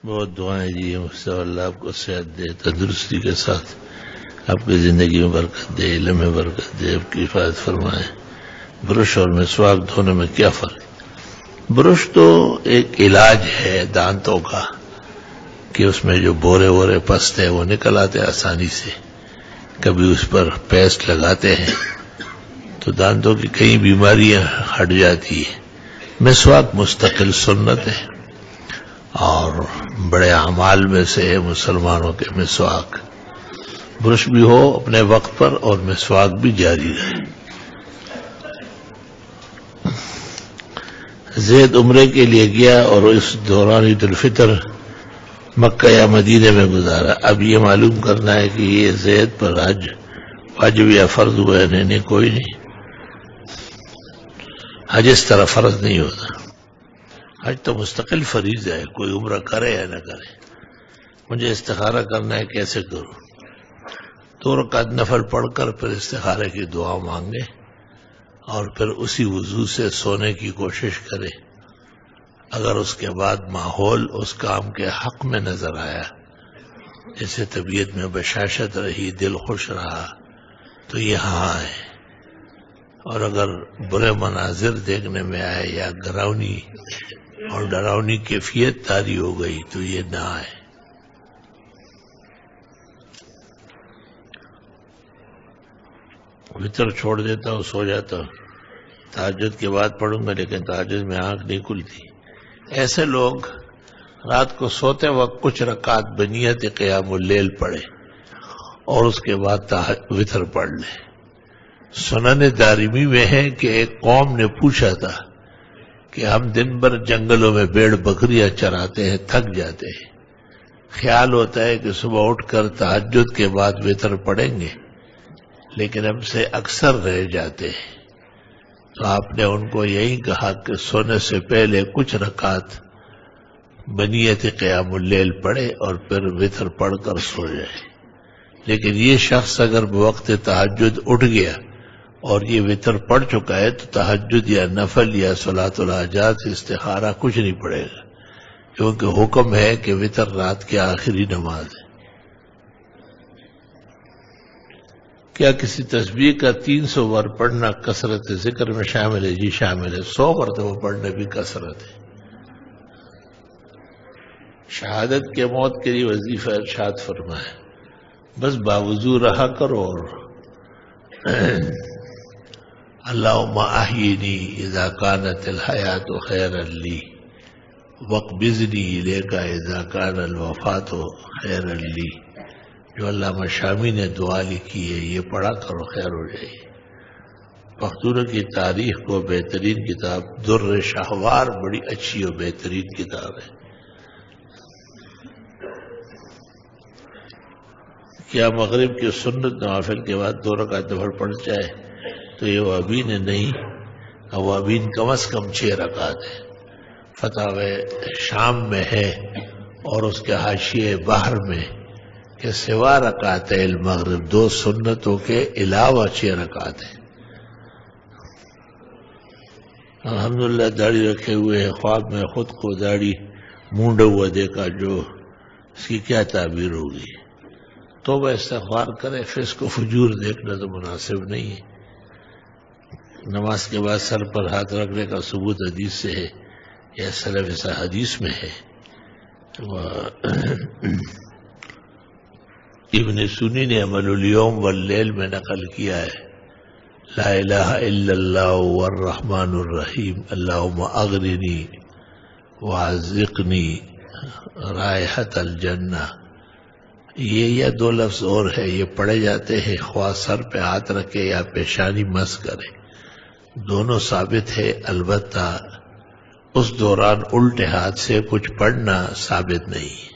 بہت دعائیں جی مفتی اللہ آپ کو صحت دے، تندرستی کے ساتھ آپ کی زندگی میں برکت دے، علم میں برکت دے، آپ کی حفاظت فرمائے۔ برش اور مسواک دونوں میں کیا فرق؟ برش تو ایک علاج ہے دانتوں کا کہ اس میں جو بورے وورے پست ہے وہ نکل آتے آسانی سے، کبھی اس پر پیسٹ لگاتے ہیں تو دانتوں کی کئی بیماریاں ہٹ جاتی ہیں۔ مسواک مستقل سنت ہے اور بڑے اعمال میں سے ہے مسلمانوں کے مسواک۔ برش بھی ہو اپنے وقت پر اور مسواک بھی جاری رہے۔ زید عمرے کے لیے گیا اور اس دوران عید الفطر مکہ یا مدینے میں گزارا۔ اب یہ معلوم کرنا ہے کہ یہ زید پر حج واجب یا فرض ہوا ہے۔ نہیں کوئی نہیں، حج اس طرح فرض نہیں ہوتا۔ حج تو مستقل فریضہ ہے، کوئی عمرہ کرے یا نہ کرے۔ مجھے استخارہ کرنا ہے، کیسے کروں؟ 2 رکعت نفل پڑھ کر پھر استخارے کی دعا مانگے اور پھر اسی وضو سے سونے کی کوشش کرے۔ اگر اس کے بعد ماحول اس کام کے حق میں نظر آیا، جیسے طبیعت میں بشاشت رہی، دل خوش رہا، تو یہاں آئے، اور اگر برے مناظر دیکھنے میں آئے یا گراؤنی اور ڈراؤنی کیفیت طاری ہو گئی تو یہ نہ آئے۔ وتر چھوڑ دیتا ہوں، سو جاتا ہوں، تہجد کے بعد پڑھوں گا، لیکن تہجد میں آنکھ نہیں کھلتی۔ ایسے لوگ رات کو سوتے وقت کچھ رکعت بنیت قیام اللیل پڑھے اور اس کے بعد وتر پڑھ لے۔ سنن دارمی میں ہے کہ ایک قوم نے پوچھا تھا کہ ہم دن بھر جنگلوں میں بھیڑ بکریاں چراتے ہیں، تھک جاتے ہیں، خیال ہوتا ہے کہ صبح اٹھ کر تہجد کے بعد وتر پڑھیں گے، لیکن ہم سے اکثر رہ جاتے ہیں۔ تو آپ نے ان کو یہی کہا کہ سونے سے پہلے کچھ رکعت بنیت قیام اللیل پڑھے اور پھر وتر پڑھ کر سو جائے۔ لیکن یہ شخص اگر بوقت تہجد اٹھ گیا اور یہ وتر پڑھ چکا ہے تو تہجد یا نفل یا صلاۃ الحاجات استخارہ کچھ نہیں پڑے گا، کیونکہ حکم ہے کہ وتر رات کی آخری نماز ہے۔ کیا کسی تسبیح کا 300 بار پڑھنا کثرت ذکر میں شامل ہے؟ جی شامل ہے، 100 مرتبہ پڑھنا بھی کثرت ہے۔ شہادت کے موت کے لیے وظیفہ ارشاد فرمائے، بس باوضو رہا کرو اور اللہم احیینی اذا کانت الحیات خیرا لی واقبضنی الیک اذا کان الوفات خیرا لی۔ جو علامہ شامی نے دعا لکھی ہے یہ پڑھا کرو، خیر ہو جائے۔ پختونوں کی تاریخ کو بہترین کتاب در شاہوار بڑی اچھی اور بہترین کتاب ہے۔ کیا مغرب کی سنت نوافل کے بعد 2 رکعت نفل پڑھ جائے تو یہ اوابین نہیں، اوابین کم از کم 6 رکعت ہے۔ فتاوی شام میں ہے اور اس کے حاشیے بحر میں کہ سوا رکعت المغرب 2 سنتوں کے علاوہ 6 رکعت ہیں۔ الحمدللہ داڑھی رکھے ہوئے ہیں، خواب میں خود کو داڑھی مونڈا ہوا دیکھا، جو اس کی کیا تعبیر ہوگی؟ توبہ استغفار کرے، فسق و فجور دیکھنا تو مناسب نہیں ہے۔ نماز کے بعد سر پر ہاتھ رکھنے کا ثبوت حدیث سے ہے یا سلف سے حدیث میں ہے۔ ابن سنی نے عمل الیوم واللیل میں نقل کیا ہے، لا الہ الا اللہ والرحمن الرحیم اللہم اغرنی وعزقنی رائحت الجنہ۔ یہ یا 2 لفظ اور ہے، یہ پڑھے جاتے ہیں خواہ سر پہ ہاتھ رکھے یا پیشانی مس کرے، دونوں ثابت ہے۔ البتہ اس دوران الٹے ہاتھ سے کچھ پڑھنا ثابت نہیں ہے۔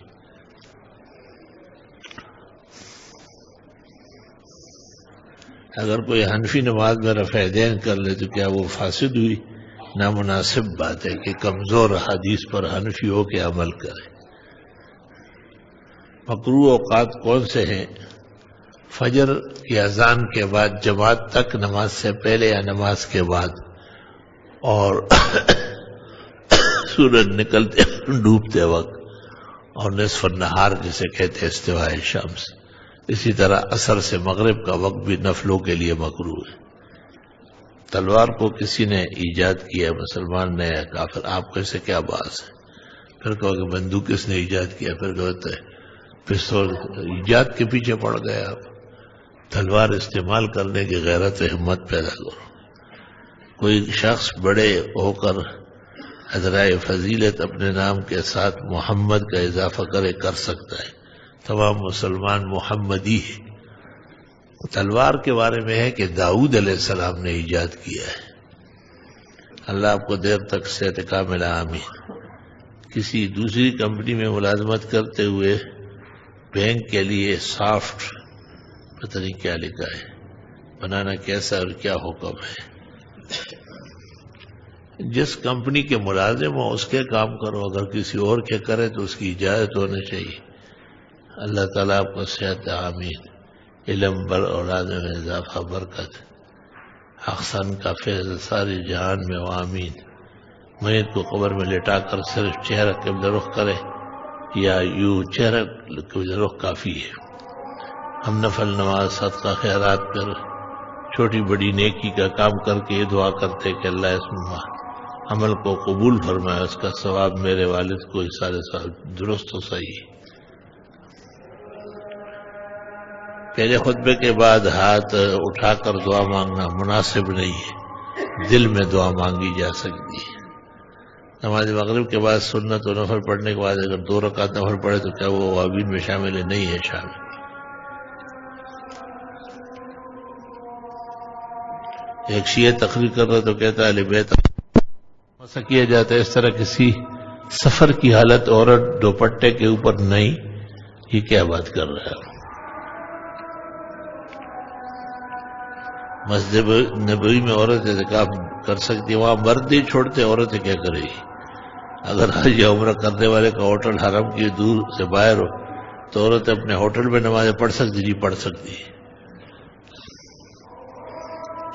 اگر کوئی حنفی نماز میں رفع دین کر لے تو کیا وہ فاسد ہوئی؟ نامناسب بات ہے کہ کمزور حدیث پر حنفی ہو کے عمل کرے۔ مکروہ اوقات کون سے ہیں؟ فجر کی اذان کے بعد جماعت تک، نماز سے پہلے یا نماز کے بعد، اور سورج نکلتے ڈوبتے وقت، اور نصف النہار جسے کہتے ہیں استواء شمس. اسی طرح عصر سے مغرب کا وقت بھی نفلوں کے لیے مکروہ ہے. تلوار کو کسی نے ایجاد کیا، مسلمان نے، کافر، آپ کو اسے کیا باس ہے؟ پھر کہو کہ بندوق کس نے ایجاد کیا، پھر کہتے ہیں پستول. ایجاد کے پیچھے پڑ گئے آپ. تلوار استعمال کرنے کی غیرت و ہمت پیدا کرو. کوئی شخص بڑے ہو کر ادرائے فضیلت اپنے نام کے ساتھ محمد کا اضافہ کر سکتا ہے. تمام مسلمان محمدی ہے. تلوار کے بارے میں ہے کہ داؤد علیہ السلام نے ایجاد کیا ہے. اللہ آپ کو دیر تک صحت کاملہ آمین. کسی دوسری کمپنی میں ملازمت کرتے ہوئے بینک کے لیے سافٹ پتہ نہیں کیا لکھا ہے، بنانا کیسا اور کیا حکم ہے؟ جس کمپنی کے ملازم ہو اس کے کام کرو، اگر کسی اور کے کرے تو اس کی اجازت ہونی چاہیے. اللہ تعالیٰ آپ کو صحت آمین، علم بر اولاد میں اضافہ برکت، احسان کا فیض ساری جہان میں آمین. میت کو قبر میں لٹا کر صرف چہرہ قبلہ رخ کرے یا یوں چہرہ قبلہ رخ کافی ہے. ہم نفل نماز، صدقہ، خیرات کر چھوٹی بڑی نیکی کا کام کر کے یہ دعا کرتے کہ اللہ اس عمل کو قبول فرمائے، اس کا ثواب میرے والد کو اس سارے سال درست و صحیح. پہلے خطبے کے بعد ہاتھ اٹھا کر دعا مانگنا مناسب نہیں ہے، دل میں دعا مانگی جا سکتی ہے. نماز مغرب کے بعد سنت و نفل پڑھنے کے بعد اگر 2 رکعت نفل پڑھے تو کیا وہ آمین میں شامل ہے؟ نہیں ہے شامل. ایک شیعہ تقریر کر رہا تو کہتا ہے اہل بیت ایسا کیا جاتا ہے. اس طرح کسی سفر کی حالت عورت دوپٹے کے اوپر نہیں، یہ کیا بات کر رہا ہے؟ مسجد نبوی میں عورت اعتکاف کر سکتی ہے، وہاں مرد نہیں چھوڑتے، عورتیں کیا کرے گی؟ اگر حج یا عمرہ کرنے والے کا ہوٹل حرم کی دور سے باہر ہو تو عورتیں اپنے ہوٹل میں نمازیں پڑھ سکتی؟ نہیں پڑھ سکتی.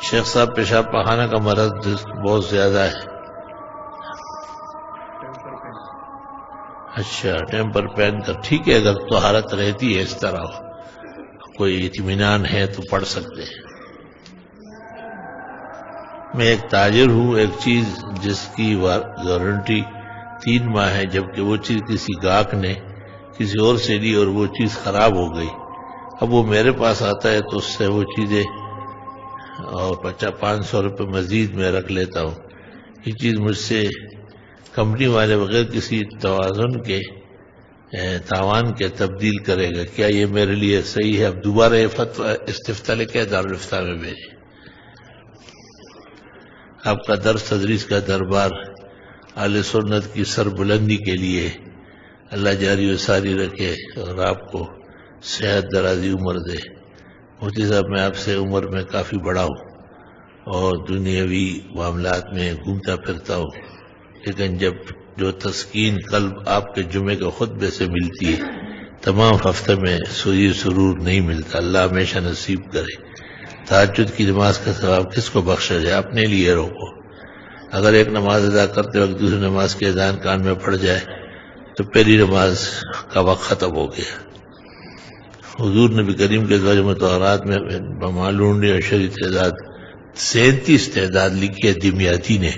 شیخ صاحب پیشاب پخانہ کا مرض بہت زیادہ ہے. اچھا، ٹیمپر پہن کر ٹھیک ہے، اگر طہارت رہتی ہے، اس طرح کوئی اطمینان ہے تو پڑھ سکتے ہیں. میں ایک تاجر ہوں، ایک چیز جس کی وارنٹی 3 ماہ ہے، جبکہ وہ چیز کسی گاہک نے کسی اور سے لی اور وہ چیز خراب ہو گئی. اب وہ میرے پاس آتا ہے تو اس سے وہ چیزیں اور 500 روپے مزید میں رکھ لیتا ہوں. یہ چیز مجھ سے کمپنی والے بغیر کسی تاوان کے تبدیل کرے گا، کیا یہ میرے لیے صحیح ہے؟ اب دوبارہ یہ فتویٰ استفتاء لکھے دارالفتاء میں بھیجیں. آپ کا درس تدریس کا دربار اہل سنت کی سربلندی کے لیے اللہ جاری و ساری رکھے اور آپ کو صحت درازی عمر دے. مفتی صاحب، میں آپ سے عمر میں کافی بڑا ہوں اور دنیاوی معاملات میں گھومتا پھرتا ہوں، لیکن جب جو تسکین قلب آپ کے جمعے کے خطبے سے ملتی ہے تمام ہفتے میں سوئی سرور نہیں ملتا. اللہ ہمیشہ نصیب کرے. تہجد کی نماز کا ثواب کس کو بخشا جائے؟ اپنے لیے روکو. اگر ایک نماز ادا کرتے وقت دوسری نماز کے اذان کان میں پڑ جائے تو پہلی نماز کا وقت ختم ہو گیا. حضور نبی کریم کے ازواج مطہرات میں معلوم اور شریع تعداد 37 تعداد لکھی ہے دمیاتی نے،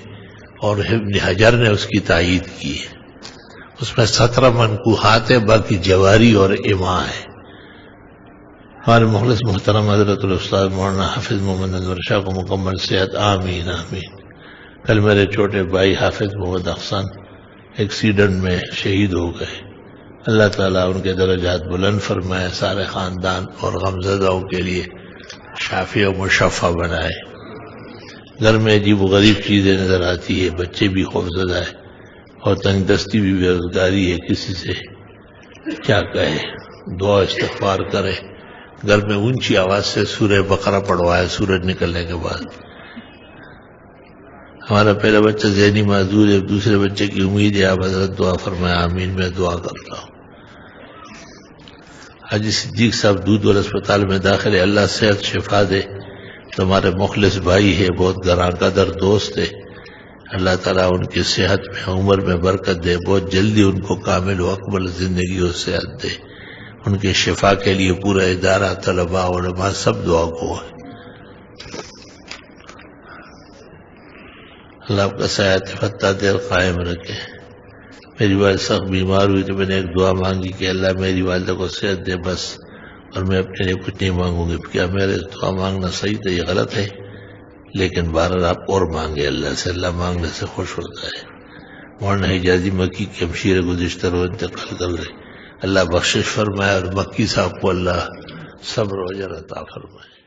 اور ابن حجر نے اس کی تائید کی ہے. اس میں 17 منقوحات ہیں، باقی جواری اور اماں ہے. ہمارے مخلص محترم حضرت الاستاذ مولانا حافظ محمد انور شاہ کو مکمل صحت آمین آمین. کل میرے چھوٹے بھائی حافظ محمد احسان ایکسیڈنٹ میں شہید ہو گئے. اللہ تعالیٰ ان کے درجات بلند فرمائے، سارے خاندان اور غمزدوں کے لیے شافی و مشفع بنائے. گھر میں عجیب و غریب چیزیں نظر آتی ہے، بچے بھی خوفزدہ ہے اور تنگ دستی بھی بے روزگاری ہے. کسی سے کیا کہے؟ دعا استغفار کرے. گھر میں اونچی آواز سے سورہ بقرہ پڑھوائے سورج نکلنے کے بعد. ہمارا پہلا بچہ ذہنی معذور ہے، دوسرے بچے کی امید ہے، آپ حضرت دعا فرمائے آمین. میں دعا کرتا ہوں. حاجی صدیق صاحب دودھ والا اسپتال میں داخل ہے، اللہ صحت شفا دے. تمہارے مخلص بھائی ہے، بہت گراں قدر دوست ہے. اللہ تعالیٰ ان کی صحت میں عمر میں برکت دے، بہت جلدی ان کو کامل و اکمل زندگی اور صحت دے، ان کے شفا کے لیے پورا ادارہ، طلباء، علماء سب دعا کو ہے۔ اللہ آپ کا سایہ فتح دیر قائم رکھے۔ میری والد سخت بیمار ہوئی تو میں نے ایک دعا مانگی کہ اللہ میری والدہ کو صحت دے بس، اور میں اپنے لیے کچھ نہیں مانگوں گی۔ کیا میرے دعا مانگنا صحیح تھا؟ یہ غلط ہے، لیکن بہرحال آپ اور مانگے اللہ سے، اللہ مانگنے سے خوش ہوتا ہے۔ مولانا حجازی مکی کے ہمشیر گزشتہ روز انتقال کر رہے، اللہ بخشش فرمائے، اور مکی صاحب کو اللہ صبر و اجر عطا فرمائے۔